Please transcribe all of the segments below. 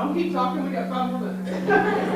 Don't keep talking, we got 5 more minutes.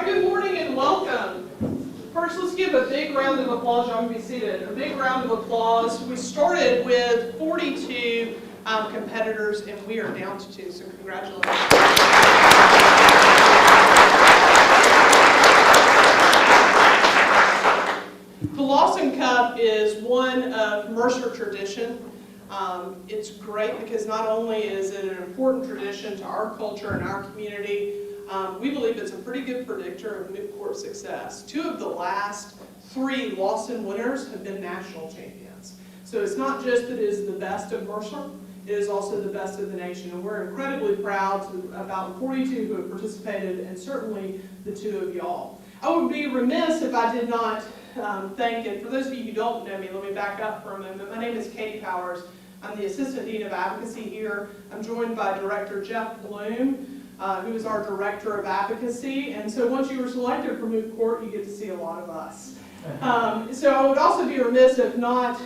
Good morning and welcome. First, let's give a big round of applause. Y'all can be seated. A big round of applause. We started with 42 competitors, and we are down to 2, so congratulations. The Lawson Cup is one of Mercer tradition. It's great because not only is it an important tradition to our culture and our community, we believe it's a pretty good predictor of moot court success. 2 of the last 3 Lawson winners have been national champions. So it's not just that it is the best of Mercer, it is also the best of the nation. And we're incredibly proud about the 42 who have participated, and certainly the 2 of y'all. I would be remiss if I did not thank, and for those of you who don't know me, let me back up for a moment. My name is Katie Powers. I'm the Assistant Dean of Advocacy here. I'm joined by Director Jeff Bloom, who is our Director of Advocacy. And so once you were selected for moot court, you get to see a lot of us. So I would also be remiss if not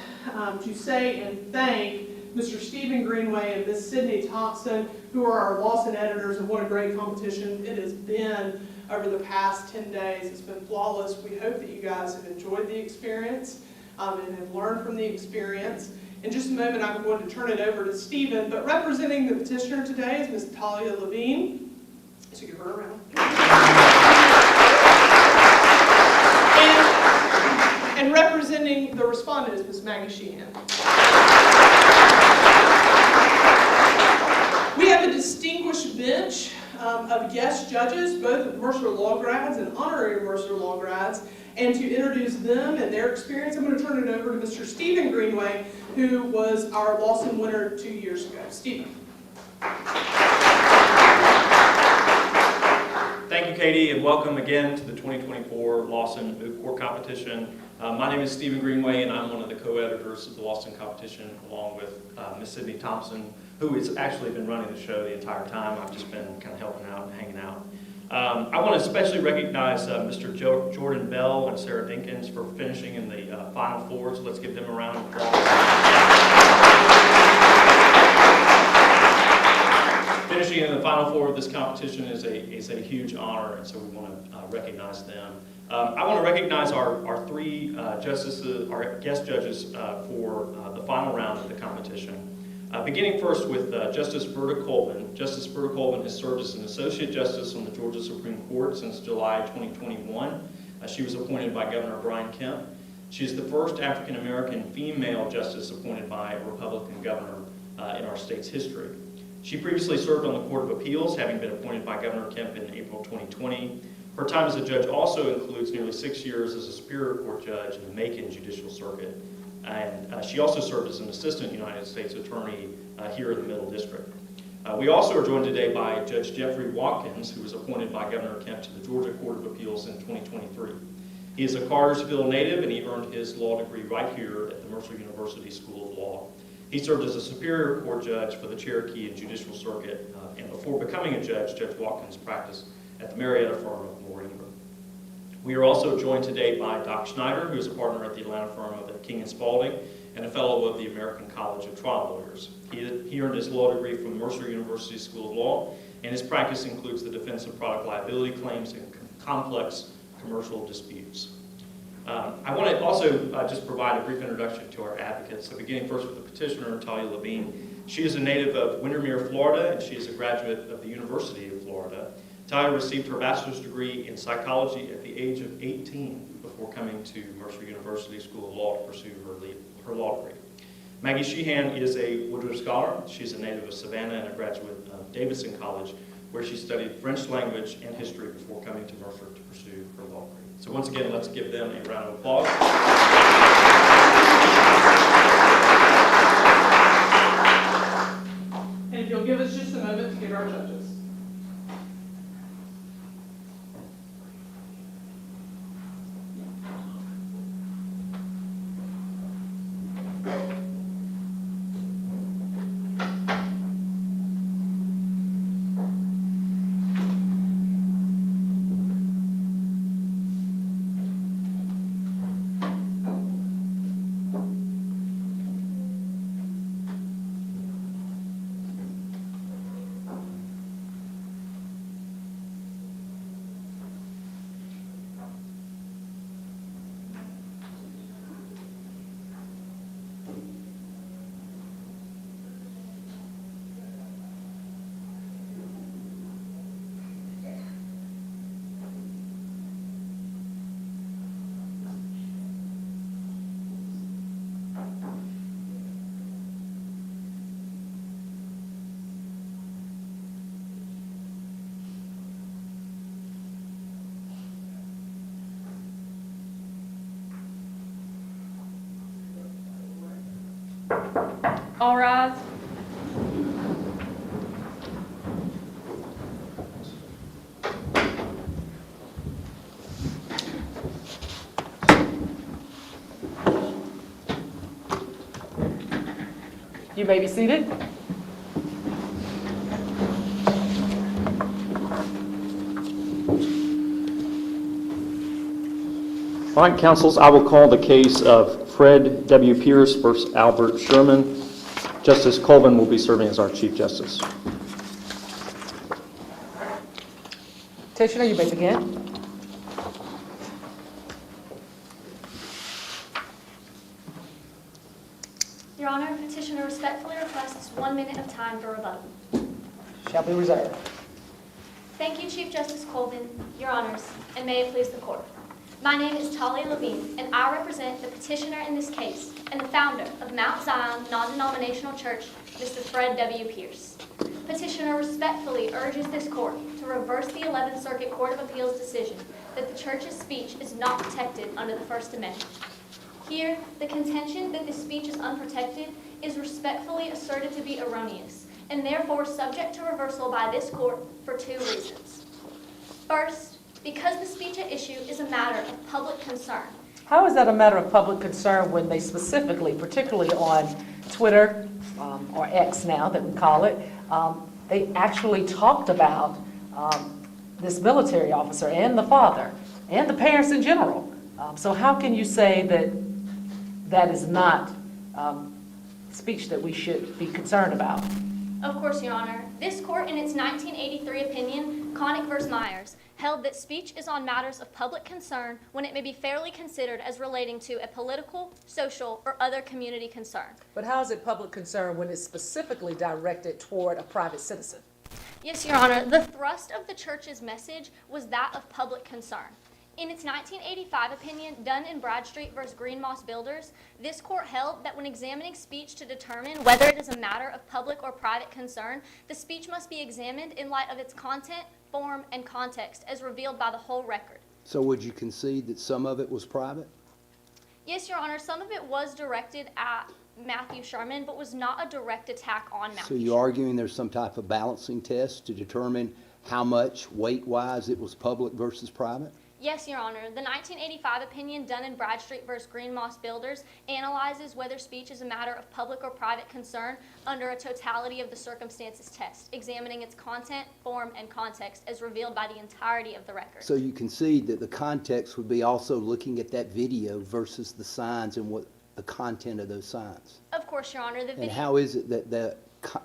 to say and thank Mr. Stephen Greenway and Ms. Sydney Thompson, who are our Lawson editors, and what a great competition it has been over the past 10 days. It's been flawless. We hope that you guys have enjoyed the experience and have learned from the experience. In just a moment, I'm going to turn it over to Stephen, but representing the petitioner today is Ms. Talia Levine. So give her a round. And representing the respondent is Ms. Maggie Sheehan. We have a distinguished bench of guest judges, both of Mercer Law grads and honorary Mercer Law grads. And to introduce them and their experience, I'm going to turn it over to Mr. Stephen Greenway, who was our Lawson winner 2 years ago. Stephen. Thank you, Katie, and welcome again to the 2024 Lawson Moot Court Competition. My name is Stephen Greenway, and I'm one of the co-editors of the Lawson competition, along with Ms. Sydney Thompson, who has actually been running the show the entire time. I've just been kind of helping out and hanging out. I want to especially recognize Mr. Jordan Bell and Sarah Dinkins for finishing in the Final Four, so let's give them a round of applause. Finishing in the Final Four of this competition is a huge honor, and so we want to recognize them. I want to recognize our 3 justices, our guest judges for the final round of the competition. Beginning first with Justice Berta Colvin. Justice Berta Colvin has served as an Associate Justice on the Georgia Supreme Court since July 2021. She was appointed by Governor Brian Kemp. She is the first African-American female justice appointed by a Republican governor in our state's history. She previously served on the Court of Appeals, having been appointed by Governor Kemp in April 2020. Her time as a judge also includes nearly 6 years as a Superior Court judge in the Macon Judicial Circuit. And she also served as an Assistant United States Attorney here in the Middle District. We also are joined today by Judge Jeffrey Watkins, who was appointed by Governor Kemp to the Georgia Court of Appeals in 2023. He is a Cartersville native, and he earned his law degree right here at the Mercer University School of Law. He served as a Superior Court judge for the Cherokee and Judicial Circuit, and before becoming a judge, Judge Watkins practiced at the Marietta firm of Moore Ingram. We are also joined today by Doc Schneider, who is a partner at the Atlanta firm of King & Spalding and a fellow of the American College of Trial Lawyers. He earned his law degree from Mercer University School of Law, and his practice includes the defense of product liability claims and complex commercial disputes. I want to also just provide a brief introduction to our advocates. So beginning first with the petitioner, Talia Levine. She is a native of Windermere, Florida, and she is a graduate of the University of Florida. Talia received her bachelor's degree in psychology at the age of 18 before coming to Mercer University School of Law to pursue her law degree. Maggie Sheehan is a Woodruff Scholar. She's a native of Savannah and a graduate of Davidson College, where she studied French language and history before coming to Mercer to pursue her law degree. So once again, let's give them a round of applause. And if you'll give us just a moment to get our judges. All rise. You may be seated. All right, councils, I will call the case of Fred W. Pierce versus Albert Sherman. Justice Colvin will be serving as our Chief Justice. Petitioner, you may begin. Your Honor, petitioner respectfully requests 1 minute of time for rebuttal. Shall be reserved. Thank you, Chief Justice Colvin, Your Honors, and may it please the Court. My name is Talia Levine, and I represent the petitioner in this case and the founder of Mount Zion Non-Denominational Church, Mr. Fred W. Pierce. Petitioner respectfully urges this Court to reverse the 11th Circuit Court of Appeals decision that the church's speech is not protected under the First Amendment. Here, the contention that this speech is unprotected is respectfully asserted to be erroneous, and therefore subject to reversal by this Court for 2 reasons. First, because the speech at issue is a matter of public concern. How is that a matter of public concern when they specifically, particularly on Twitter, or X now that we call it, they actually talked about this military officer and the father and the parents in general. So how can you say that that is not speech that we should be concerned about? Of course, Your Honor. This Court, in its 1983 opinion, Connick v. Myers, held that speech is on matters of public concern when it may be fairly considered as relating to a political, social, or other community concern. But how is it public concern when it's specifically directed toward a private citizen? Yes, Your Honor. The thrust of the church's message was that of public concern. In its 1985 opinion, Dun and Bradstreet v. Green Moss Builders, this Court held that when examining speech to determine whether it is a matter of public or private concern, the speech must be examined in light of its content, form, and context as revealed by the whole record. So would you concede that some of it was private? Yes, Your Honor, some of it was directed at Matthew Sherman, but was not a direct attack on Matthew So you're Sherman. arguing there's some type of balancing test to determine how much weight-wise it was public versus private? Yes, Your Honor. The 1985 opinion, Dun and Bradstreet v. Green Moss Builders, analyzes whether speech is a matter of public or private concern under a totality of the circumstances test, examining its content, form, and context as revealed by the entirety of the record. So you concede that the context would be also looking at that video versus the signs and what the content of those signs? Of course, Your Honor. The video. And how is it that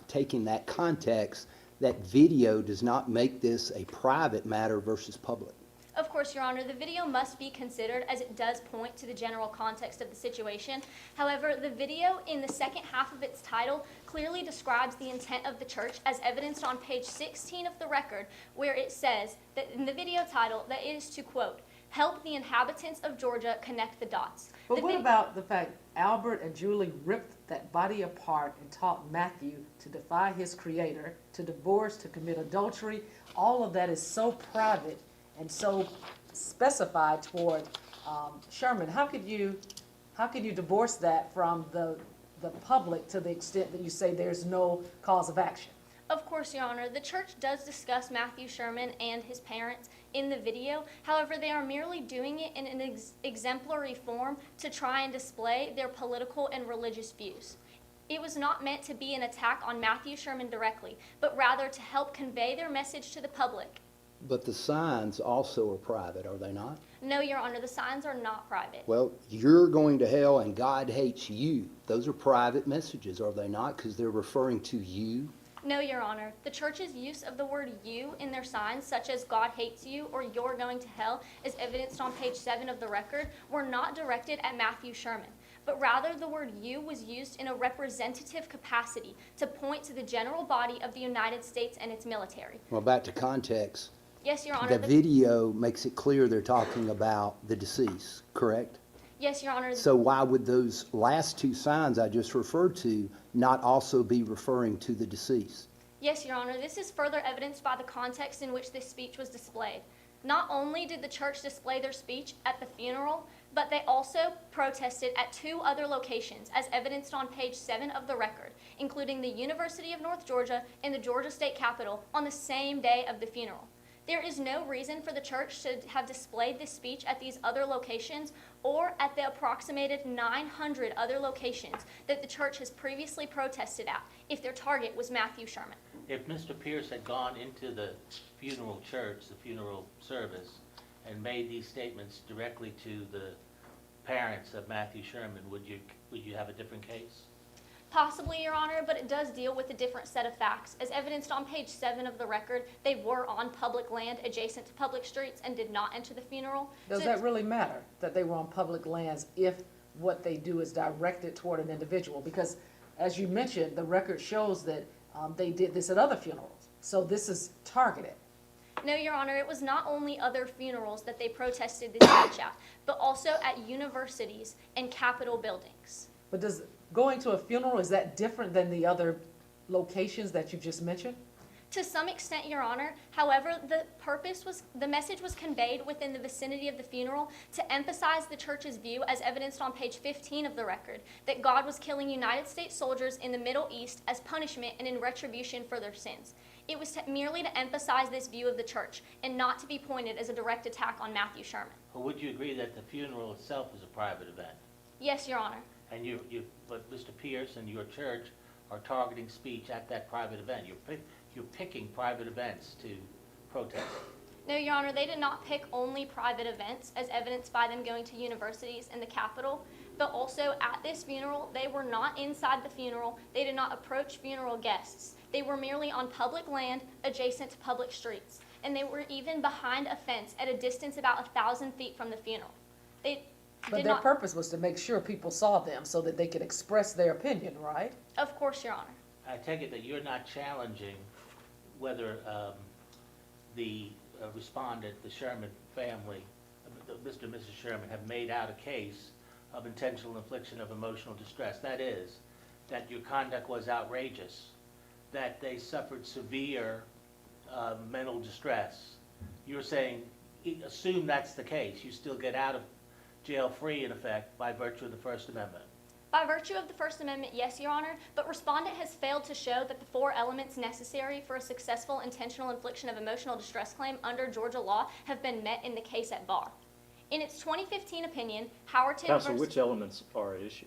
taking that context, that video does not make this a private matter versus public? Of course, Your Honor, the video must be considered as it does point to the general context of the situation. However, the video in the second half of its title clearly describes the intent of the church as evidenced on page 16 of the record, where it says that in the video title that it is to, quote, help the inhabitants of Georgia connect the dots. But what about the fact Albert and Julie ripped that body apart and taught Matthew to defy his creator, to divorce, to commit adultery? All of that is so private and so specified toward Sherman. How could you divorce that from the public to the extent that you say there's no cause of action? Of course, Your Honor. The church does discuss Matthew Sherman and his parents in the video. However, they are merely doing it in an exemplary form to try and display their political and religious views. It was not meant to be an attack on Matthew Sherman directly, but rather to help convey their message to the public. But the signs also are private, are they not? No, Your Honor, the signs are not private. Well, you're going to hell and God hates you. Those are private messages, are they not? Because they're referring to you. No, Your Honor. The church's use of the word you in their signs, such as God hates you or you're going to hell, as evidenced on page 7 of the record, were not directed at Matthew Sherman, but rather the word you was used in a representative capacity to point to the general body of the United States and its military. Well, back to context. Yes, Your Honor. The video makes it clear they're talking about the deceased, correct? Yes, Your Honor. So why would those last two signs I just referred to not also be referring to the deceased? Yes, Your Honor. This is further evidenced by the context in which this speech was displayed. Not only did the church display their speech at the funeral, but they also protested at 2 other locations, as evidenced on page 7 of the record, including the University of North Georgia and the Georgia State Capitol on the same day of the funeral. There is no reason for the church to have displayed this speech at these other locations or at the approximated 900 other locations that the church has previously protested at if their target was Matthew Sherman. If Mr. Pierce had gone into the funeral church, the funeral service, and made these statements directly to the parents of Matthew Sherman, would you have a different case? Possibly, Your Honor, but it does deal with a different set of facts. As evidenced on page 7 of the record, they were on public land adjacent to public streets and did not enter the funeral. Does that really matter, that they were on public lands, if what they do is directed toward an individual? Because, as you mentioned, the record shows that they did this at other funerals. So this is targeted. No, Your Honor, it was not only other funerals that they protested this speech at, but also at universities and Capitol buildings. But does going to a funeral, is that different than the other locations that you just mentioned? To some extent, Your Honor. However, the message was conveyed within the vicinity of the funeral to emphasize the church's view, as evidenced on page 15 of the record, that God was killing United States soldiers in the Middle East as punishment and in retribution for their sins. It was merely to emphasize this view of the church and not to be pointed as a direct attack on Matthew Sherman. Or would you agree that the funeral itself is a private event? Yes, Your Honor. And but Mr. Pierce and your church are targeting speech at that private event. You're picking private events to protest. No, Your Honor, they did not pick only private events, as evidenced by them going to universities and the Capitol, but also at this funeral, they were not inside the funeral. They did not approach funeral guests. They were merely on public land adjacent to public streets, and they were even behind a fence at a distance about 1,000 feet from the funeral. But their purpose was to make sure people saw them so that they could express their opinion, right? Of course, Your Honor. I take it that you're not challenging whether the respondent, the Sherman family, Mr. and Mrs. Sherman, have made out a case of intentional infliction of emotional distress. That is, that your conduct was outrageous, that they suffered severe mental distress. You're saying, assume that's the case, you still get out of jail free, in effect, by virtue of the First Amendment. By virtue of the First Amendment, yes, Your Honor, but respondent has failed to show that the 4 elements necessary for a successful intentional infliction of emotional distress claim under Georgia law have been met in the case at bar. In its 2015 opinion, Howerton Counsel, versus... which elements are at issue?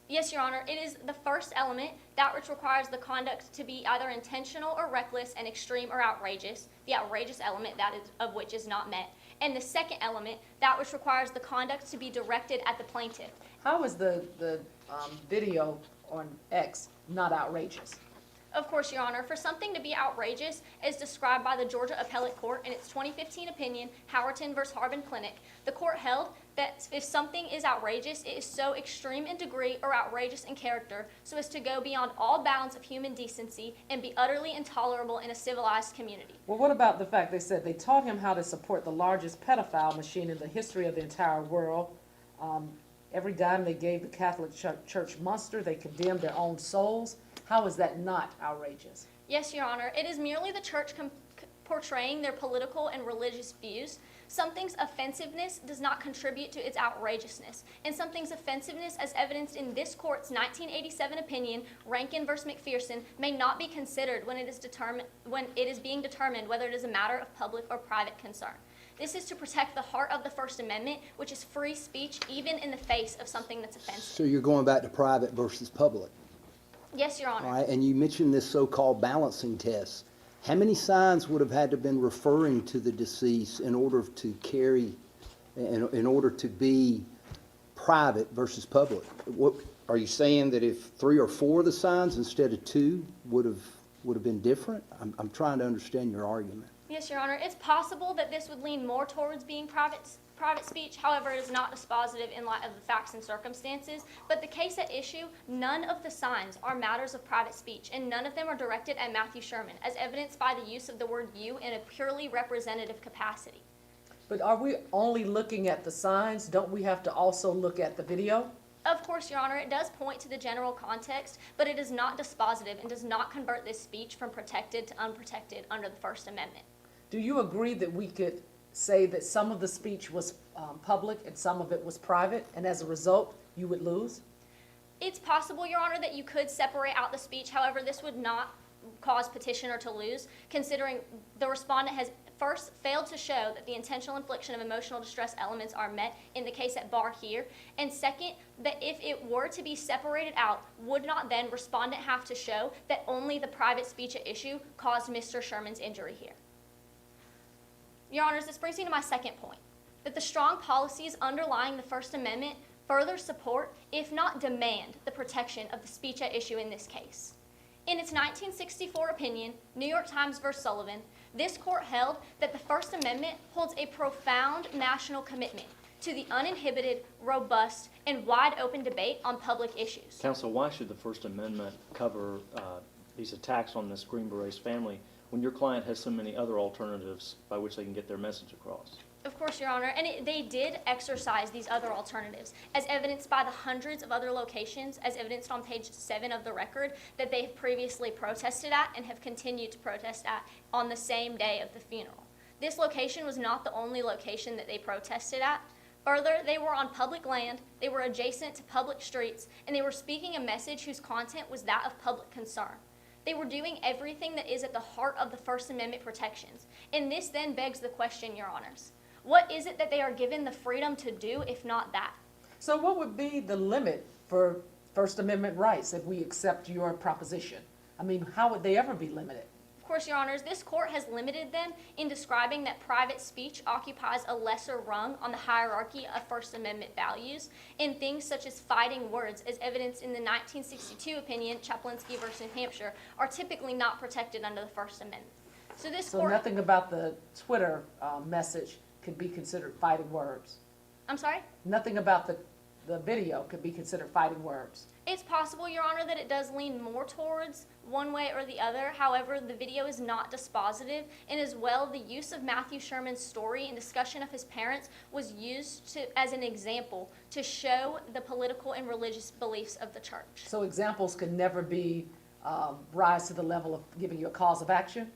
Yes, Your Honor. It is the first element, that which requires the conduct to be either intentional or reckless and extreme or outrageous, the outrageous element of which is not met. And the second element, that which requires the conduct to be directed at the plaintiff. How is the video on X not outrageous? Of course, Your Honor. For something to be outrageous, as described by the Georgia Appellate Court in its 2015 opinion, Howerton v. Harbin Clinic, the court held that if something is outrageous, it is so extreme in degree or outrageous in character so as to go beyond all bounds of human decency and be utterly intolerable in a civilized community. Well, what about the fact they said they taught him how to support the largest pedophile machine in the history of the entire world? Every dime they gave the Catholic Church monster, they condemned their own souls. How is that not outrageous? Yes, Your Honor. It is merely the church portraying their political and religious views. Something's offensiveness does not contribute to its outrageousness. And something's offensiveness, as evidenced in this court's 1987 opinion, Rankin v. McPherson, may not be considered when it is being determined whether it is a matter of public or private concern. This is to protect the heart of the First Amendment, which is free speech, even in the face of something that's offensive. So you're going back to private versus public. Yes, Your Honor. All right, and you mentioned this so-called balancing test. How many signs would have had to have been referring to the deceased in order to carry, in order to be private versus public? What are you saying, that if 3 or 4 of the signs instead of 2 would have been different? I'm trying to understand your argument. Yes, Your Honor. It's possible that this would lean more towards being private speech. However, it is not dispositive in light of the facts and circumstances. But the case at issue, none of the signs are matters of private speech, and none of them are directed at Matthew Sherman, as evidenced by the use of the word "you" in a purely representative capacity. But are we only looking at the signs? Don't we have to also look at the video? Of course, Your Honor, it does point to the general context, but it is not dispositive and does not convert this speech from protected to unprotected under the First Amendment. Do you agree that we could say that some of the speech was public and some of it was private, and as a result, you would lose? It's possible, Your Honor, that you could separate out the speech. However, this would not cause petitioner to lose, considering the respondent has first failed to show that the intentional infliction of emotional distress elements are met in the case at bar here, and second, that if it were to be separated out, would not then respondent have to show that only the private speech at issue caused Mr. Sherman's injury here? Your Honors, this brings me to my second point, that the strong policies underlying the First Amendment further support, if not demand, the protection of the speech at issue in this case. In its 1964 opinion, New York Times v. Sullivan, this court held that the First Amendment holds a profound national commitment to the uninhibited, robust, and wide-open debate on public issues. Counsel, why should the First Amendment cover these attacks on this Green Berets family when your client has so many other alternatives by which they can get their message across? Of course, Your Honor, and they did exercise these other alternatives, as evidenced by the hundreds of other locations, as evidenced on page 7 of the record, that they have previously protested at and have continued to protest at on the same day of the funeral. This location was not the only location that they protested at. Further, they were on public land, they were adjacent to public streets, and they were speaking a message whose content was that of public concern. They were doing everything that is at the heart of the First Amendment protections. And this then begs the question, Your Honors. What is it that they are given the freedom to do, if not that? So what would be the limit for First Amendment rights if we accept your proposition? I mean, how would they ever be limited? Of course, Your Honors, this court has limited them in describing that private speech occupies a lesser rung on the hierarchy of First Amendment values in things such as fighting words, as evidenced in the 1962 opinion, Chaplinsky v. New Hampshire, are typically not protected under the First Amendment. So this So court... nothing about the Twitter message could be considered fighting words? I'm sorry? Nothing about the video could be considered fighting words? It's possible, Your Honor, that it does lean more towards one way or the other. However, the video is not dispositive, and as well, the use of Matthew Sherman's story and discussion of his parents was used as an example to show the political and religious beliefs of the church. So examples can never be rise to the level of giving you a cause of action?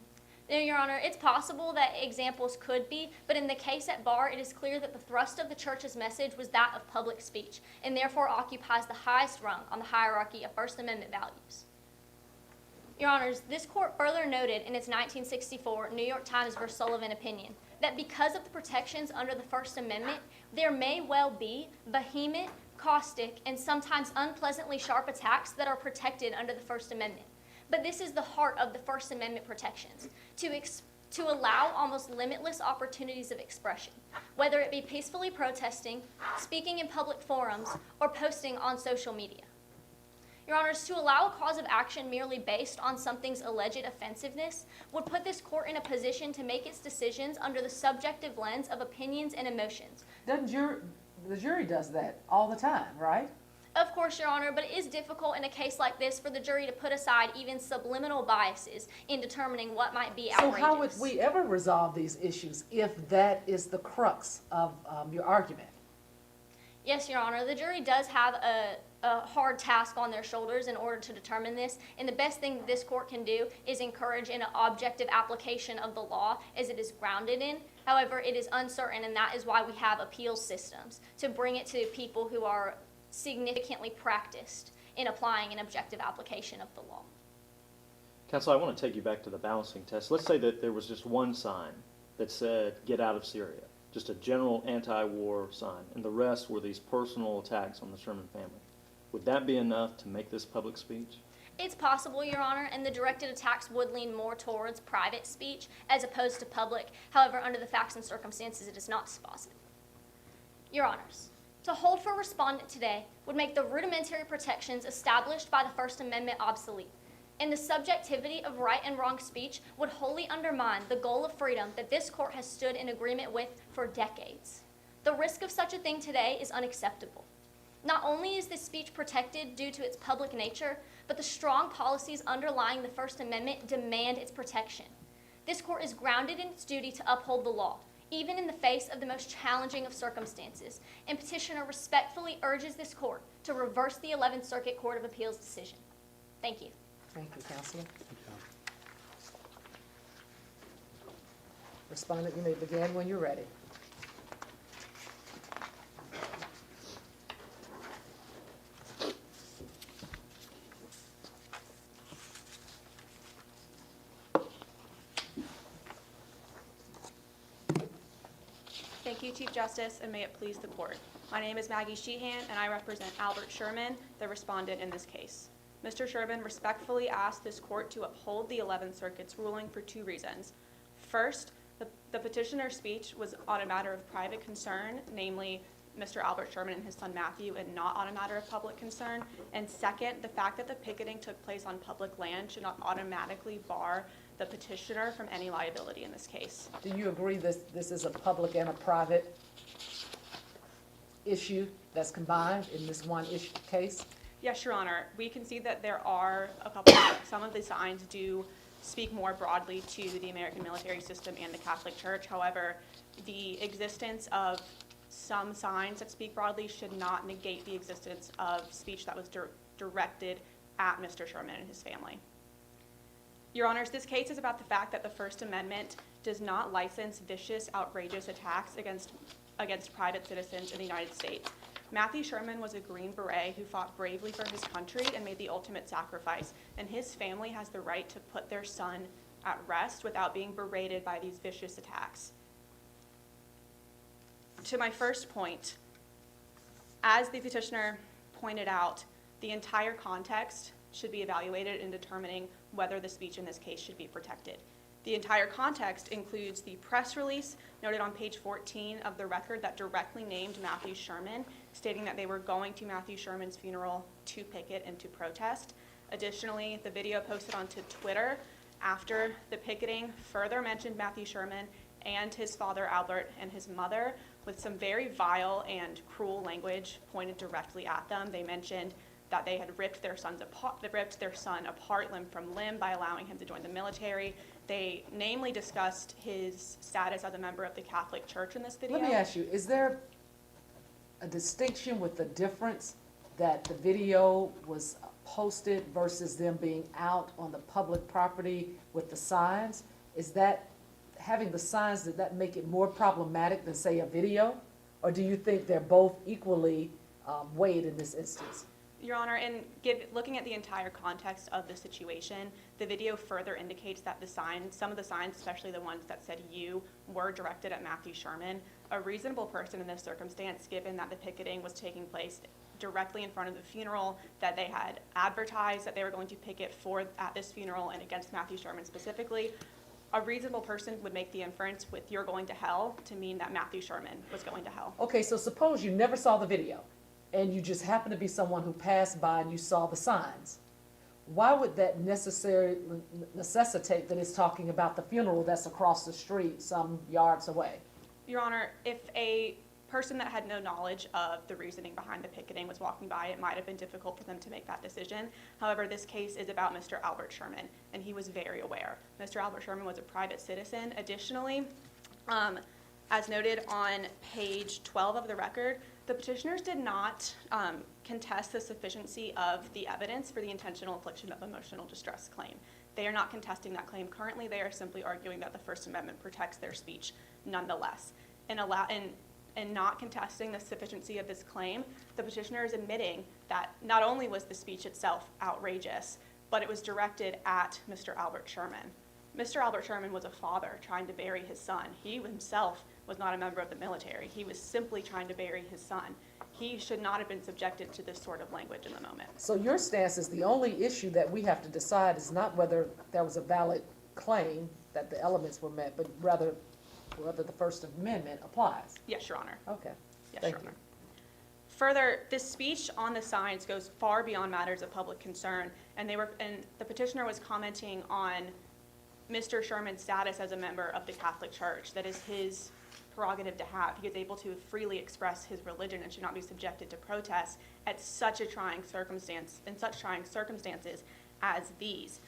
No, Your Honor, it's possible that examples could be, but in the case at bar, it is clear that the thrust of the church's message was that of public speech, and therefore occupies the highest rung on the hierarchy of First Amendment values. Your Honors, this court further noted in its 1964 New York Times v. Sullivan opinion that because of the protections under the First Amendment, there may well be vehement, caustic, and sometimes unpleasantly sharp attacks that are protected under the First Amendment. But this is the heart of the First Amendment protections, to allow almost limitless opportunities of expression, whether it be peacefully protesting, speaking in public forums, or posting on social media. Your Honors, to allow a cause of action merely based on something's alleged offensiveness would put this court in a position to make its decisions under the subjective lens of opinions and emotions. The jury does that all the time, right? Of course, Your Honor, but it is difficult in a case like this for the jury to put aside even subliminal biases in determining what might be outrageous. So how would we ever resolve these issues if that is the crux of your argument? Yes, Your Honor, the jury does have a hard task on their shoulders in order to determine this, and the best thing this court can do is encourage an objective application of the law as it is grounded in. However, it is uncertain, and that is why we have appeal systems, to bring it to people who are significantly practiced in applying an objective application of the law. Counsel, I want to take you back to the balancing test. Let's say that there was just one sign that said, "Get out of Syria," just a general anti-war sign, and the rest were these personal attacks on the Sherman family. Would that be enough to make this public speech? It's possible, Your Honor, and the directed attacks would lean more towards private speech as opposed to public. However, under the facts and circumstances, it is not dispositive. Your Honors, to hold for respondent today would make the rudimentary protections established by the First Amendment obsolete, and the subjectivity of right and wrong speech would wholly undermine the goal of freedom that this court has stood in agreement with for decades. The risk of such a thing today is unacceptable. Not only is this speech protected due to its public nature, but the strong policies underlying the First Amendment demand its protection. This court is grounded in its duty to uphold the law, even in the face of the most challenging of circumstances, and petitioner respectfully urges this court to reverse the 11th Circuit Court of Appeals decision. Thank you. Thank you, Counselor. Respondent, you may begin when you're ready. Thank you, Chief Justice, and may it please the court. My name is Maggie Sheehan, and I represent Albert Sherman, the respondent in this case. Mr. Sherman respectfully asked this court to uphold the 11th Circuit's ruling for two reasons. First, the petitioner's speech was on a matter of private concern, namely Mr. Albert Sherman and his son Matthew, and not on a matter of public concern. And second, the fact that the picketing took place on public land should not automatically bar the petitioner from any liability in this case. Do you agree this is a public and a private issue that's combined in this one case? Yes, Your Honor. We can see that there are a couple, some of the signs do speak more broadly to the American military system and the Catholic Church. However, the existence of some signs that speak broadly should not negate the existence of speech that was directed at Mr. Sherman and his family. Your Honors, this case is about the fact that the First Amendment does not license vicious, outrageous attacks against private citizens in the United States. Matthew Sherman was a Green Beret who fought bravely for his country and made the ultimate sacrifice, and his family has the right to put their son at rest without being berated by these vicious attacks. To my first point, as the petitioner pointed out, the entire context should be evaluated in determining whether the speech in this case should be protected. The entire context includes the press release noted on page 14 of the record that directly named Matthew Sherman, stating that they were going to Matthew Sherman's funeral to picket and to protest. Additionally, the video posted onto Twitter after the picketing further mentioned Matthew Sherman and his father Albert and his mother with some very vile and cruel language pointed directly at them. They mentioned that they had ripped their son apart limb from limb by allowing him to join the military. They namely discussed his status as a member of the Catholic Church in this video. Let me ask you, is there a distinction with the difference that the video was posted versus them being out on the public property with the signs? Is that, having the signs, did that make it more problematic than, say, a video? Or do you think they're both equally weighed in this instance? Your Honor, looking at the entire context of the situation, the video further indicates that the signs, some of the signs, especially the ones that said "you," were directed at Matthew Sherman. A reasonable person in this circumstance, given that the picketing was taking place directly in front of the funeral, that they had advertised that they were going to picket at this funeral and against Matthew Sherman specifically, a reasonable person would make the inference with "you're going to hell" to mean that Matthew Sherman was going to hell. Okay, so suppose you never saw the video, and you just happen to be someone who passed by and you saw the signs. Why would that necessitate that it's talking about the funeral that's across the street some yards away? Your Honor, if a person that had no knowledge of the reasoning behind the picketing was walking by, it might have been difficult for them to make that decision. However, this case is about Mr. Albert Sherman, and he was very aware. Mr. Albert Sherman was a private citizen. Additionally, as noted on page 12 of the record, the petitioners did not contest the sufficiency of the evidence for the intentional infliction of emotional distress claim. They are not contesting that claim currently. They are simply arguing that the First Amendment protects their speech nonetheless. And not contesting the sufficiency of this claim, the petitioner is admitting that not only was the speech itself outrageous, but it was directed at Mr. Albert Sherman. Mr. Albert Sherman was a father trying to bury his son. He himself was not a member of the military. He was simply trying to bury his son. He should not have been subjected to this sort of language in the moment. So your stance is the only issue that we have to decide is not whether there was a valid claim that the elements were met, but rather whether the First Amendment applies. Yes, Your Honor. Okay. Yes, Thank Your you. Honor. Further, this speech on the signs goes far beyond matters of public concern, and the petitioner was commenting on Mr. Sherman's status as a member of the Catholic Church. That is his prerogative to have. He is able to freely express his religion and should not be subjected to protests at such a trying circumstance, in such trying circumstances as these.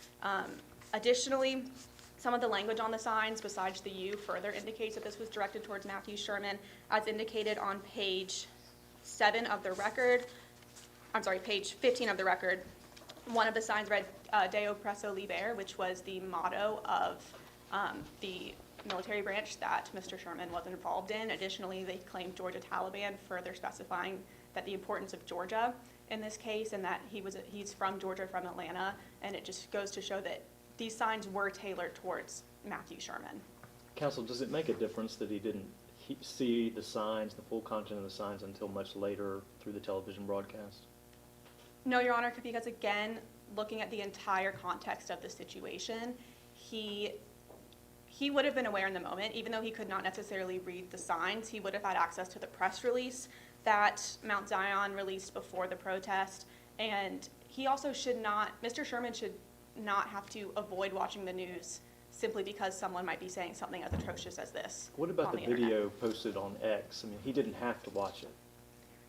Additionally, some of the language on the signs besides the "you" further indicates that this was directed towards Matthew Sherman, as indicated on page 7 of the record. I'm sorry, page 15 of the record. One of the signs read "Deo presso liber," which was the motto of the military branch that Mr. Sherman was involved in. Additionally, they claimed Georgia Taliban, further specifying that the importance of Georgia in this case, and that he's from Georgia, from Atlanta, and it just goes to show that these signs were tailored towards Matthew Sherman. Counsel, does it make a difference that he didn't see the signs, the full content of the signs, until much later through the television broadcast? No, Your Honor, because again, looking at the entire context of the situation, he would have been aware in the moment, even though he could not necessarily read the signs. He would have had access to the press release that Mount Zion released before the protest, and he also Mr. Sherman should not have to avoid watching the news simply because someone might be saying something as atrocious as this. What about on the internet. video posted on X? I mean, he didn't have to watch it.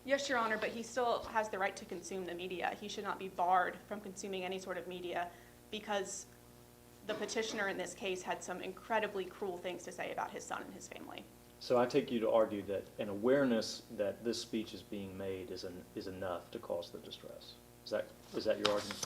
Yes, Your Honor, but he still has the right to consume the media. He should not be barred from consuming any sort of media because the petitioner in this case had some incredibly cruel things to say about his son and his family. So I take you to argue that an awareness that this speech is being made is enough to cause the distress. Is that your argument?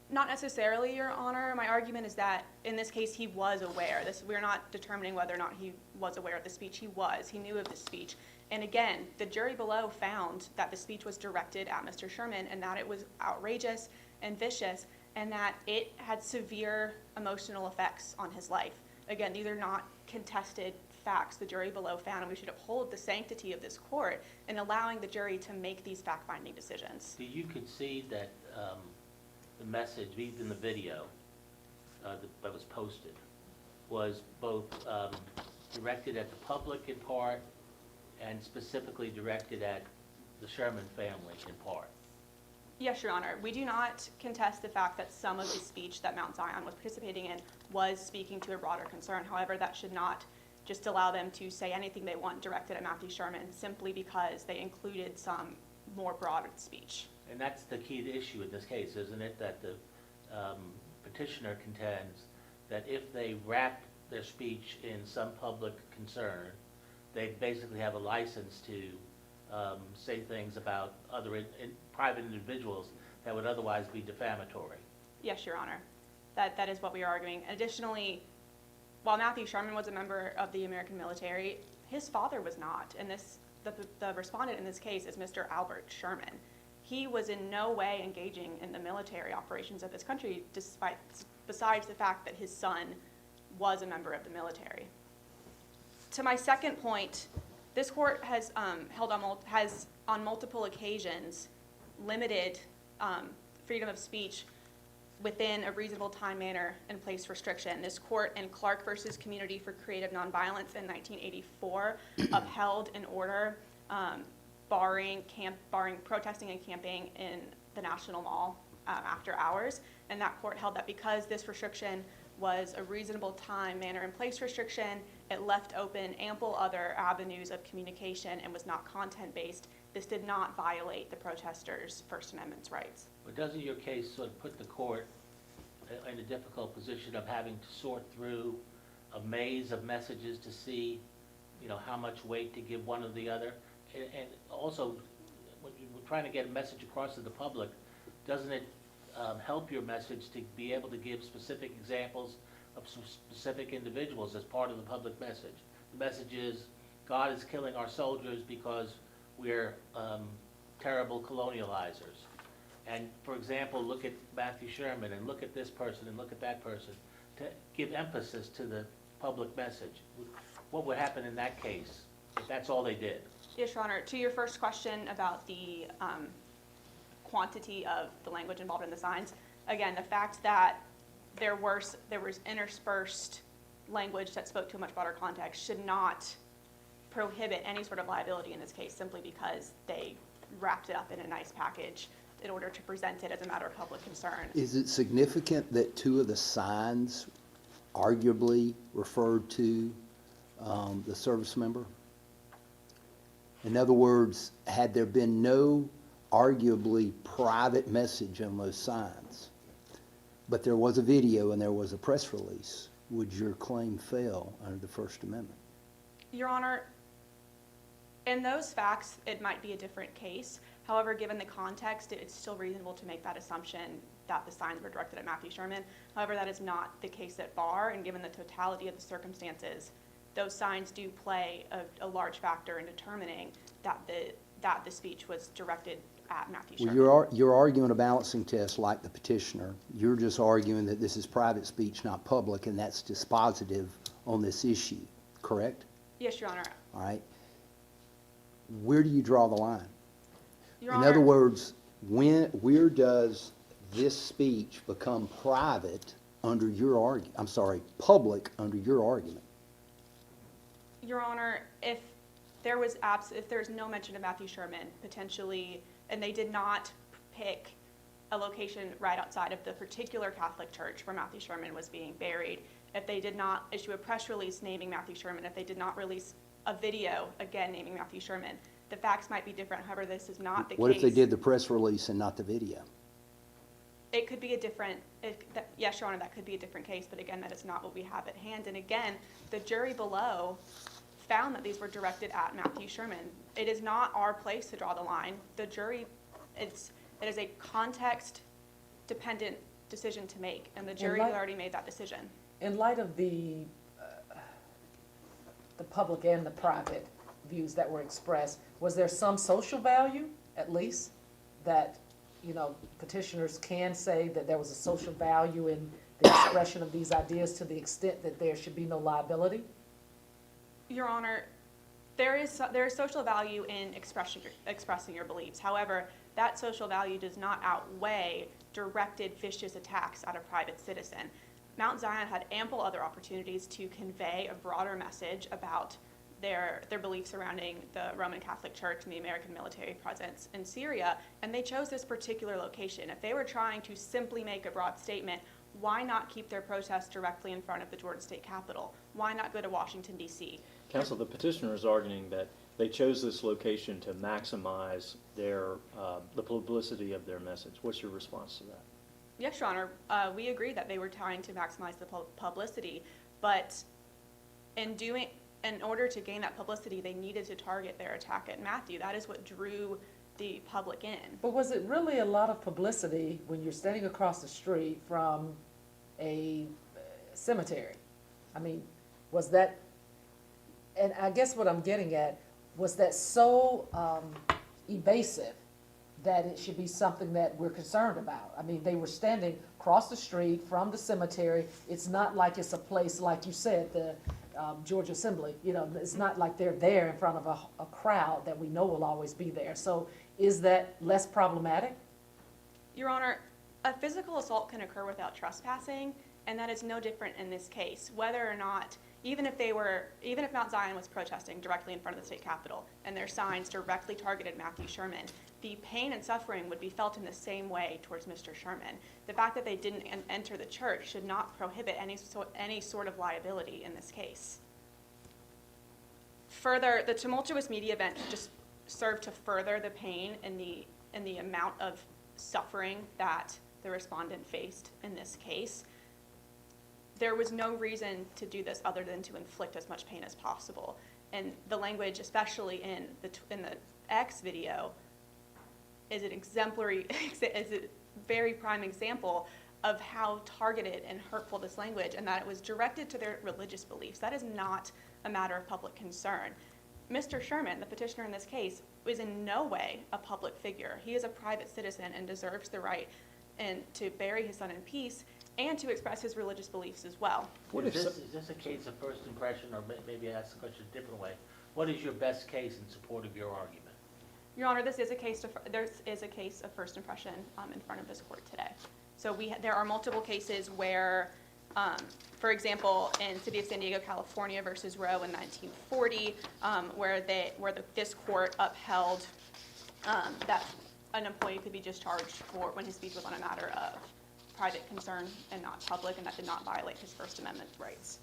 Not necessarily, Your Honor. My argument is that in this case he was aware. We're not determining whether or not he was aware of the speech. He was. He knew of the speech. And again, the jury below found that the speech was directed at Mr. Sherman and that it was outrageous and vicious and that it had severe emotional effects on his life. Again, these are not contested facts the jury below found, and we should uphold the sanctity of this court in allowing the jury to make these fact-finding decisions. Do you concede that the message, even the video that was posted, was both directed at the public in part and specifically directed at the Sherman family in part? Yes, Your Honor. We do not contest the fact that some of the speech that Mount Zion was participating in was speaking to a broader concern. However, that should not just allow them to say anything they want directed at Matthew Sherman simply because they included some more broad speech. And that's the key issue in this case, isn't it? That the petitioner contends that if they wrap their speech in some public concern, they basically have a license to say things about other private individuals that would otherwise be defamatory. Yes, Your Honor. That is what we are arguing. Additionally, while Matthew Sherman was a member of the American military, his father was not. And the respondent in this case is Mr. Albert Sherman. He was in no way engaging in the military operations of this country, besides the fact that his son was a member of the military. To my second point, this court has has on multiple occasions limited freedom of speech within a reasonable time, manner, and place restriction. This court in Clark versus Community for Creative Nonviolence in 1984 upheld an order barring protesting and camping in the National Mall after hours, and that court held that because this restriction was a reasonable time, manner, and place restriction, it left open ample other avenues of communication and was not content-based. This did not violate the protesters' First Amendment rights. But doesn't your case sort of put the court in a difficult position of having to sort through a maze of messages to see, how much weight to give one or the other? And also, when you're trying to get a message across to the public, doesn't it help your message to be able to give specific examples of some specific individuals as part of the public message? The message is, God is killing our soldiers because we're terrible colonializers. And for example, look at Matthew Sherman and look at this person and look at that person to give emphasis to the public message. What would happen in that case if that's all they did? Yes, Your Honor. To your first question about the quantity of the language involved in the signs, again, the fact that there was interspersed language that spoke to a much broader context should not prohibit any sort of liability in this case simply because they wrapped it up in a nice package in order to present it as a matter of public concern. Is it significant that two of the signs arguably referred to the service member? In other words, had there been no arguably private message on those signs, but there was a video and there was a press release, would your claim fail under the First Amendment? Your Honor, in those facts, it might be a different case. However, given the context, it's still reasonable to make that assumption that the signs were directed at Matthew Sherman. However, that is not the case at bar, and given the totality of the circumstances, those signs do play a large factor in determining that the speech was directed at Matthew Sherman. Well, you're arguing a balancing test like the petitioner. You're just arguing that this is private speech, not public, and that's dispositive on this issue, correct? Yes, Your Honor. All right. Where do you draw the line? Your In Honor, other words, where does this speech become private under your public under your argument? Your Honor, if there's no mention of Matthew Sherman, potentially, and they did not pick a location right outside of the particular Catholic church where Matthew Sherman was being buried, if they did not issue a press release naming Matthew Sherman, if they did not release a video, again, naming Matthew Sherman, the facts might be different. However, this is not the case. What if they did the press release and not the video? It could be a different, yes, Your Honor, that could be a different case, but again, that is not what we have at hand. And again, the jury below found that these were directed at Matthew Sherman. It is not our place to draw the line. The jury, it is a context-dependent decision to make, and the jury has already made that decision. In light of the public and the private views that were expressed, was there some social value, at least, that, petitioners can say that there was a social value in the expression of these ideas to the extent that there should be no liability? Your Honor, there is social value in expressing your beliefs. However, that social value does not outweigh directed vicious attacks at a private citizen. Mount Zion had ample other opportunities to convey a broader message about their beliefs surrounding the Roman Catholic Church and the American military presence in Syria, and they chose this particular location. If they were trying to simply make a broad statement, why not keep their protest directly in front of the Georgia State Capitol? Why not go to Washington, D.C.? Counsel, the petitioner is arguing that they chose this location to maximize the publicity of their message. What's your response to that? Yes, Your Honor, we agree that they were trying to maximize the publicity, but in order to gain that publicity, they needed to target their attack at Matthew. That is what drew the public in. But was it really a lot of publicity when you're standing across the street from a cemetery? I mean, was that, and I guess what I'm getting at, was that so evasive that it should be something that we're concerned about? I mean, they were standing across the street from the cemetery. It's not like it's a place, like you said, the Georgia Assembly. It's not like they're there in front of a crowd that we know will always be there. So is that less problematic? Your Honor, a physical assault can occur without trespassing, and that is no different in this case. Whether or not, even if Mount Zion was protesting directly in front of the state capitol and their signs directly targeted Matthew Sherman, the pain and suffering would be felt in the same way towards Mr. Sherman. The fact that they didn't enter the church should not prohibit any sort of liability in this case. Further, the tumultuous media event just served to further the pain and the amount of suffering that the respondent faced in this case. There was no reason to do this other than to inflict as much pain as possible. And the language, especially in the X video, is an exemplary, is a very prime example of how targeted and hurtful this language, and that it was directed to their religious beliefs. That is not a matter of public concern. Mr. Sherman, the petitioner in this case, is in no way a public figure. He is a private citizen and deserves the right to bury his son in peace and to express his religious beliefs as well. Is this a case of first impression, or maybe ask the question a different way? What is your best case in support of your argument? Your Honor, there is a case of first impression in front of this court today. So there are multiple cases where, for example, in City of San Diego, California versus Roe in 1940, where this court upheld that an employee could be discharged when his speech was on a matter of private concern and not public, and that did not violate his First Amendment rights.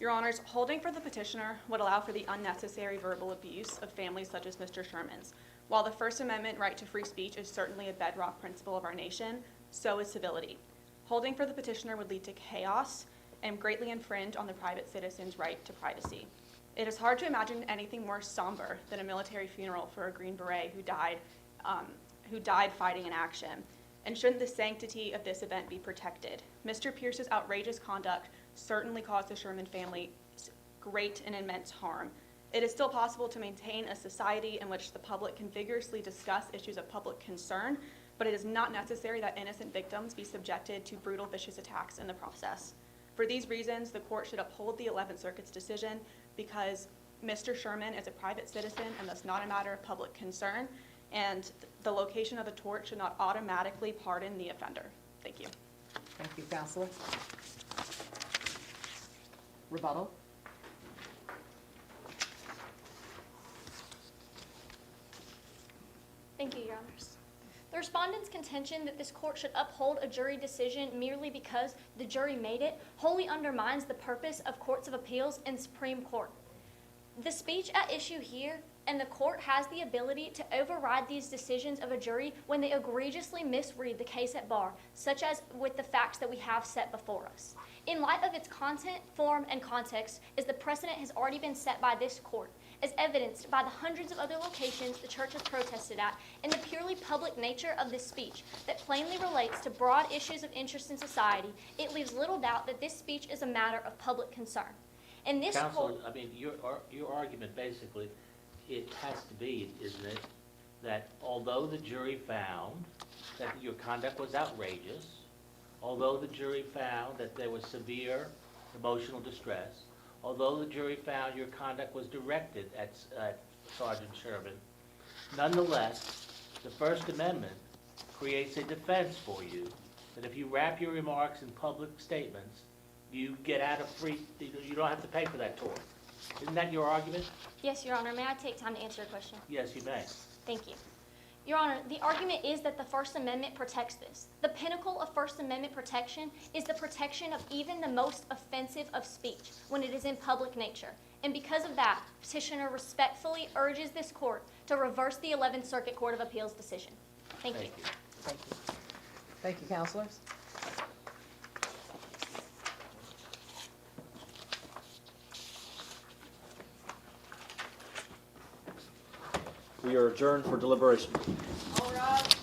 Your Honors, holding for the petitioner would allow for the unnecessary verbal abuse of families such as Mr. Sherman's. While the First Amendment right to free speech is certainly a bedrock principle of our nation, so is civility. Holding for the petitioner would lead to chaos and greatly infringe on the private citizen's right to privacy. It is hard to imagine anything more somber than a military funeral for a Green Beret who died fighting in action. And shouldn't the sanctity of this event be protected? Mr. Pierce's outrageous conduct certainly caused the Sherman family great and immense harm. It is still possible to maintain a society in which the public can vigorously discuss issues of public concern, but it is not necessary that innocent victims be subjected to brutal, vicious attacks in the process. For these reasons, the court should uphold the 11th Circuit's decision because Mr. Sherman is a private citizen and thus not a matter of public concern, and the location of the torch should not automatically pardon the offender. Thank you. Thank you, Counselor. Rebuttal? Thank you, Your Honors. The respondent's contention that this court should uphold a jury decision merely because the jury made it wholly undermines the purpose of courts of appeals and Supreme Court. The speech at issue here, and the court has the ability to override these decisions of a jury when they egregiously misread the case at bar, such as with the facts that we have set before us. In light of its content, form, and context, as the precedent has already been set by this court, as evidenced by the hundreds of other locations the church has protested at, and the purely public nature of this speech that plainly relates to broad issues of interest in society, it leaves little doubt that this speech is a matter of public concern. And this court... Counsel, I mean, your argument basically, it has to be, isn't it, that although the jury found that your conduct was outrageous, although the jury found that there was severe emotional distress, although the jury found your conduct was directed at Sergeant Sherman, nonetheless, the First Amendment creates a defense for you that if you wrap your remarks in public statements, you get out of free, you don't have to pay for that torch. Isn't that your argument? Yes, Your Honor. May I take time to answer your question? Yes, you may. Thank you. Your Honor, the argument is that the First Amendment protects this. The pinnacle of First Amendment protection is the protection of even the most offensive of speech when it is in public nature. And because of that, petitioner respectfully urges this court to reverse the 11th Circuit Court of Appeals decision. Thank you. Thank you. Thank you, counselors. We are adjourned for deliberation. All right.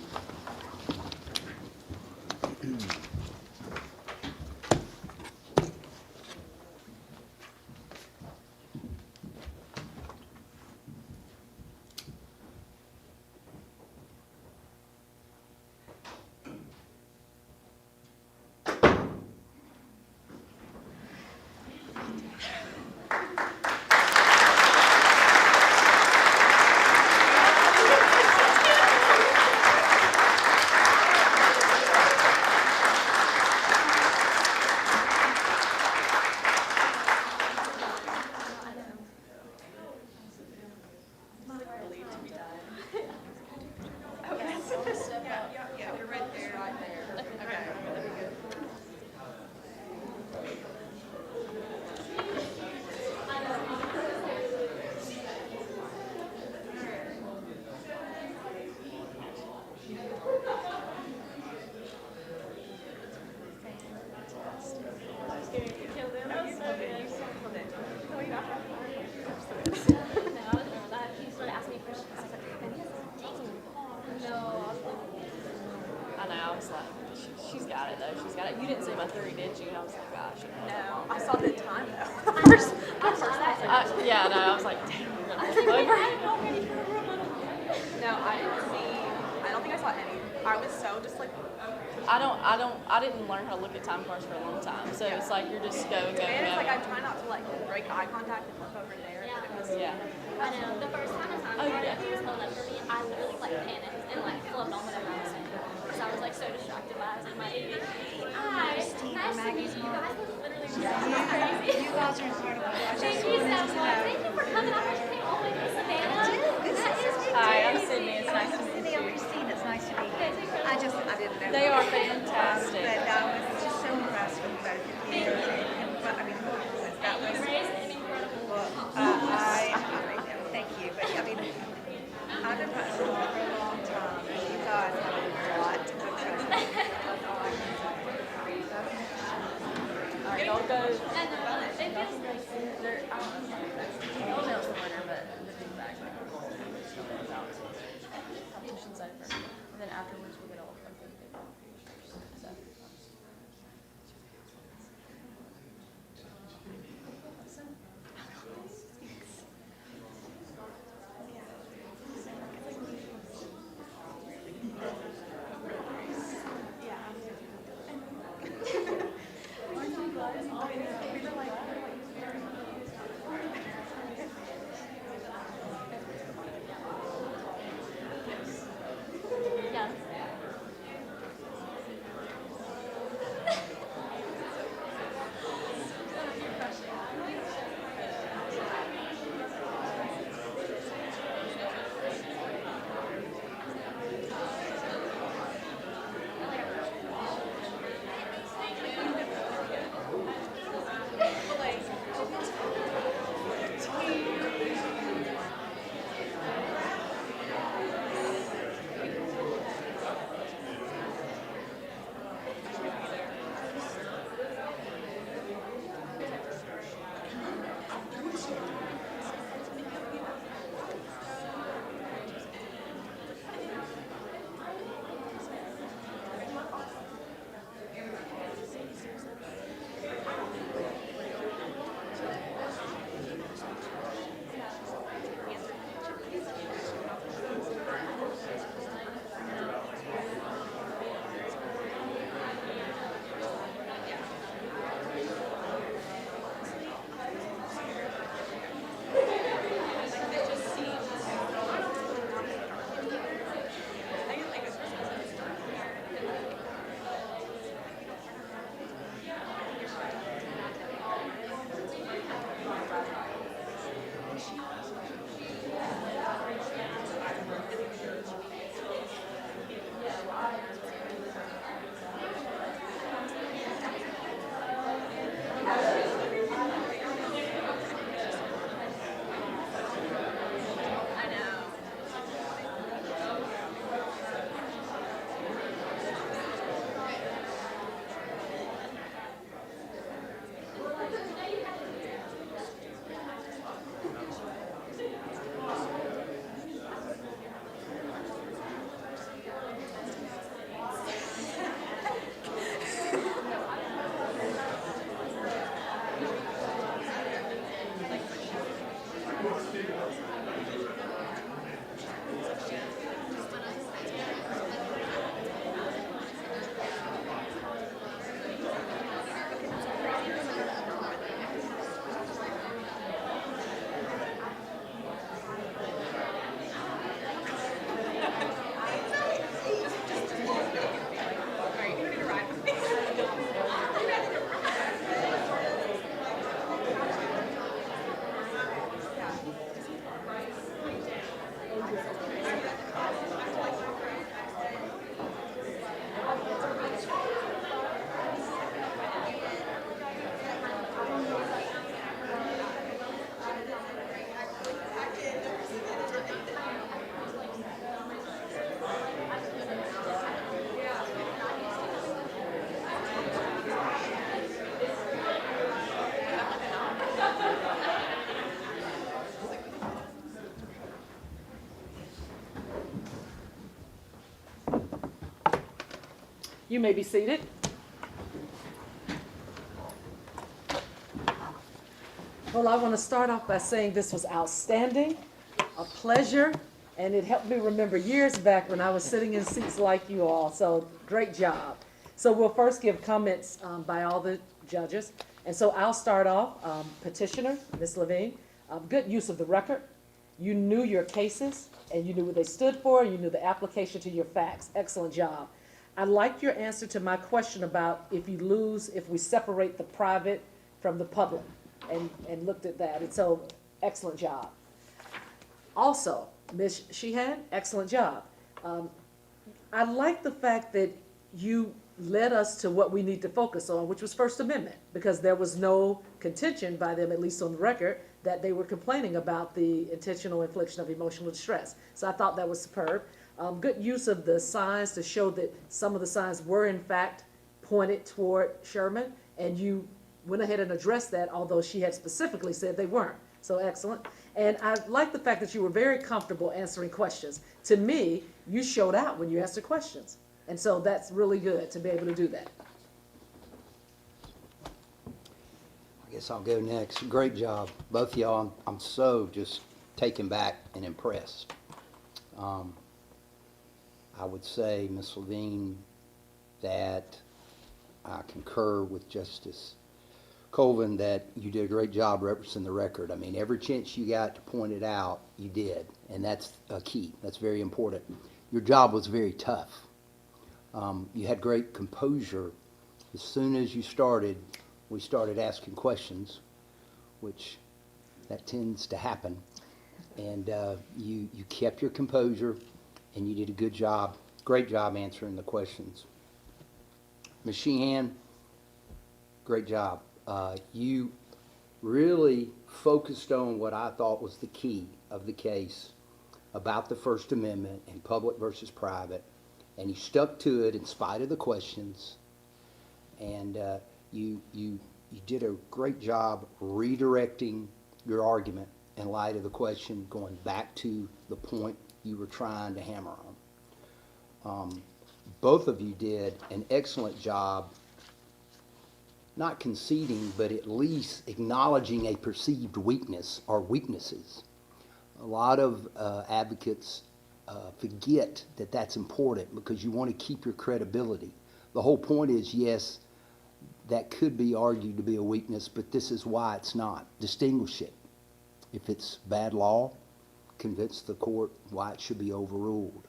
She's got it though. She's got it. You didn't say my theory, did you? I was like, gosh. No, I saw the time though. Yeah, no, I was like, dang, you're gonna flip over. No, I didn't see. I don't think I saw any. I was so just like. I didn't learn how to look at time cards for a long time. So it's like you're just go. And it's like I'm trying not to like break eye contact and look over there. Yeah. But it was, Yeah. I know. The first time a time card was held up for me, I literally like panicked and like flipped on whatever I was saying. Because I was like so distracted by it. My ADHD. Hi. Nice to meet you. You guys look literally crazy. You guys are incredible. Thank you so much. Thank you for coming. I thought you came all the way from Savannah. Hi, I'm Sydney. It's nice to meet you. It's nice to meet you. I didn't know. They are fantastic. But I was just so impressed with both of you. I mean, that was. Thank you. But I mean, I've been practicing for a long time. And you guys have a lot of trust. That's all I can say. All right, y'all go. It feels nice. I'll announce the winner, but the big bag. Competition's over. And then afterwards, we'll get all of them. You may be seated. Well, I want to start off by saying this was outstanding, a pleasure, and it helped me remember years back when I was sitting in seats like you all, so great job. So we'll first give comments by all the judges. And so I'll start off, petitioner, Ms. Levine, good use of the record. You knew your cases, and you knew what they stood for, and you knew the application to your facts. Excellent job. I liked your answer to my question about if we separate the private from the public, and looked at that. And so, excellent job. Also, Ms. Sheehan, excellent job. I like the fact that you led us to what we need to focus on, which was First Amendment, because there was no contention by them, at least on the record, that they were complaining about the intentional infliction of emotional distress. So I thought that was superb. Good use of the signs to show that some of the signs were in fact pointed toward Sherman, and you went ahead and addressed that, although she had specifically said they weren't. So excellent. And I like the fact that you were very comfortable answering questions. To me, you showed out when you answered questions. And so that's really good to be able to do that. I guess I'll go next. Great job, both of y'all. I'm so just taken back and impressed. I would say, Ms. Levine, that I concur with Justice Colvin that you did a great job representing the record. I mean, every chance you got to point it out, you did, and that's a key. That's very important. Your job was very tough. You had great composure. As soon as you started, we started asking questions, which that tends to happen. And you kept your composure, and you did a good job, great job answering the questions. Ms. Sheehan, great job. You really focused on what I thought was the key of the case about the First Amendment and public versus private, and you stuck to it in spite of the questions, and you did a great job redirecting your argument in light of the question, going back to the point you were trying to hammer on. Both of you did an excellent job, not conceding, but at least acknowledging a perceived weakness or weaknesses. A lot of advocates forget that that's important because you want to keep your credibility. The whole point is, yes, that could be argued to be a weakness, but this is why it's not. Distinguish it. If it's bad law, convince the court why it should be overruled.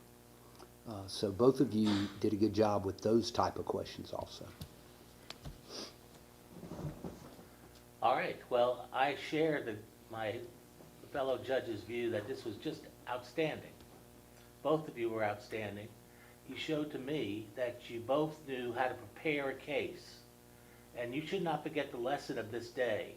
So both of you did a good job with those type of questions also. All right, well, I share my fellow judges' view that this was just outstanding. Both of you were outstanding. You showed to me that you both knew how to prepare a case And you should not forget the lesson of this day,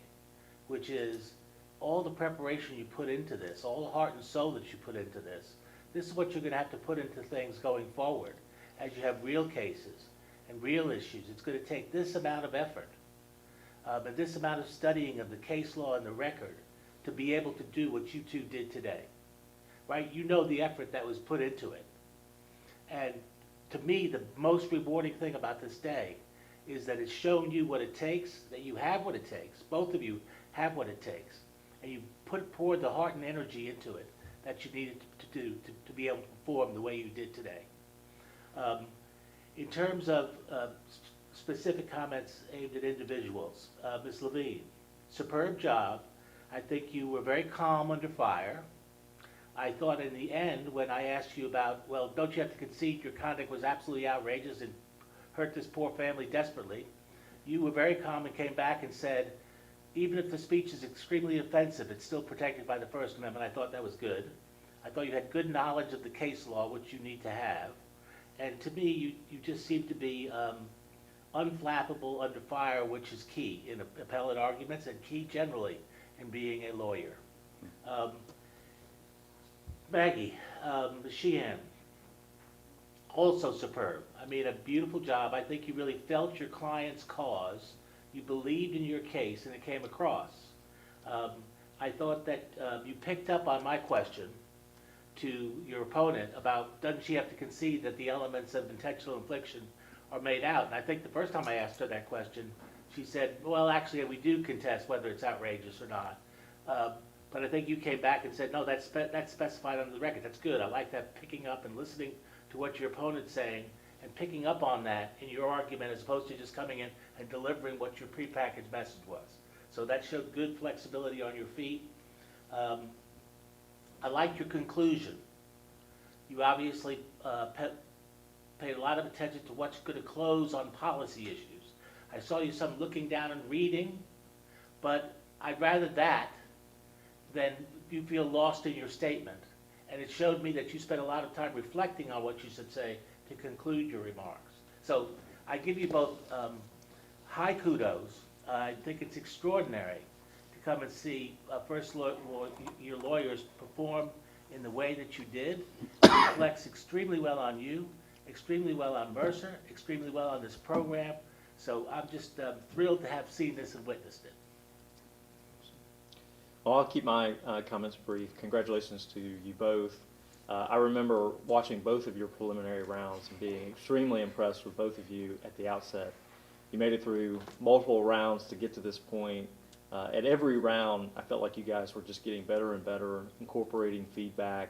which is all the preparation you put into this, all the heart and soul that you put into this. This is what you're going to have to put into things going forward as you have real cases and real issues. It's going to take this amount of effort, and this amount of studying of the case law and the record to be able to do what you two did today, right? You know the effort that was put into it. And to me, the most rewarding thing about this day is that it's shown you what it takes, that you have what it takes. Both of you have what it takes. And you poured the heart and energy into it that you needed to do to be able to perform the way you did today. In terms of specific comments aimed at individuals, Ms. Levine, superb job. I think you were very calm under fire. I thought in the end, when I asked you about, well, don't you have to concede your conduct was absolutely outrageous and hurt this poor family desperately, you were very calm and came back and said, even if the speech is extremely offensive, it's still protected by the First Amendment. I thought that was good. I thought you had good knowledge of the case law, which you need to have. And to me, you just seem to be unflappable under fire, which is key in appellate arguments and key generally in being a lawyer. Maggie, Sheehan, also superb. I mean, a beautiful job. I think you really felt your client's cause. You believed in your case, and it came across. I thought that you picked up on my question to your opponent about doesn't she have to concede that the elements of intentional infliction are made out? And I think the first time I asked her that question, she said, well, actually, we do contest whether it's outrageous or not. But I think you came back and said, no, that's specified under the record. That's good. I like that, picking up and listening to what your opponent's saying and picking up on that in your argument as opposed to just coming in and delivering what your prepackaged message was. So that showed good flexibility on your feet. I liked your conclusion. You obviously paid a lot of attention to what's going to close on policy issues. I saw you some looking down and reading, but I'd rather that than you feel lost in your statement. And it showed me that you spent a lot of time reflecting on what you should say to conclude your remarks. So I give you both high kudos. I think it's extraordinary to come and see your lawyers perform in the way that you did. It reflects extremely well on you, extremely well on Mercer, extremely well on this program. So I'm just thrilled to have seen this and witnessed it. Well, I'll keep my comments brief. Congratulations to you both. I remember watching both of your preliminary rounds and being extremely impressed with both of you at the outset. You made it through multiple rounds to get to this point. At every round, I felt like you guys were just getting better and better, incorporating feedback,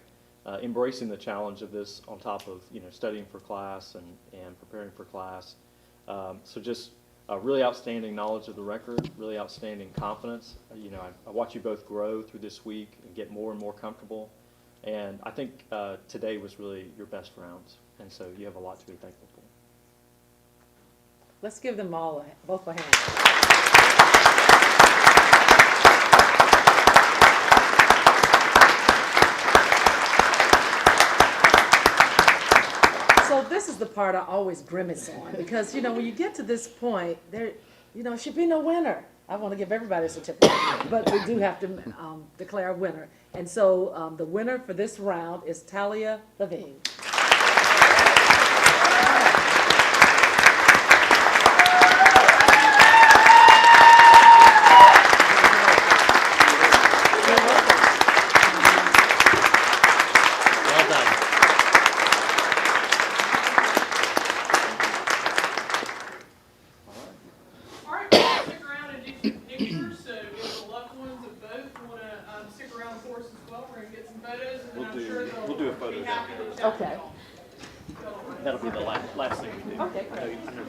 embracing the challenge of this on top of studying for class and preparing for class. So just really outstanding knowledge of the record, really outstanding confidence. I watch you both grow through this week and get more and more comfortable. And I think today was really your best rounds. And so you have a lot to be thankful for. Let's give them both a hand. So this is the part I always grimace on because, when you get to this point, there, should be no winner. I want to give everybody a certificate, but we do have to declare a winner. And so the winner for this round is Talia Levine. Okay. That'll be the last thing we do. Okay. I know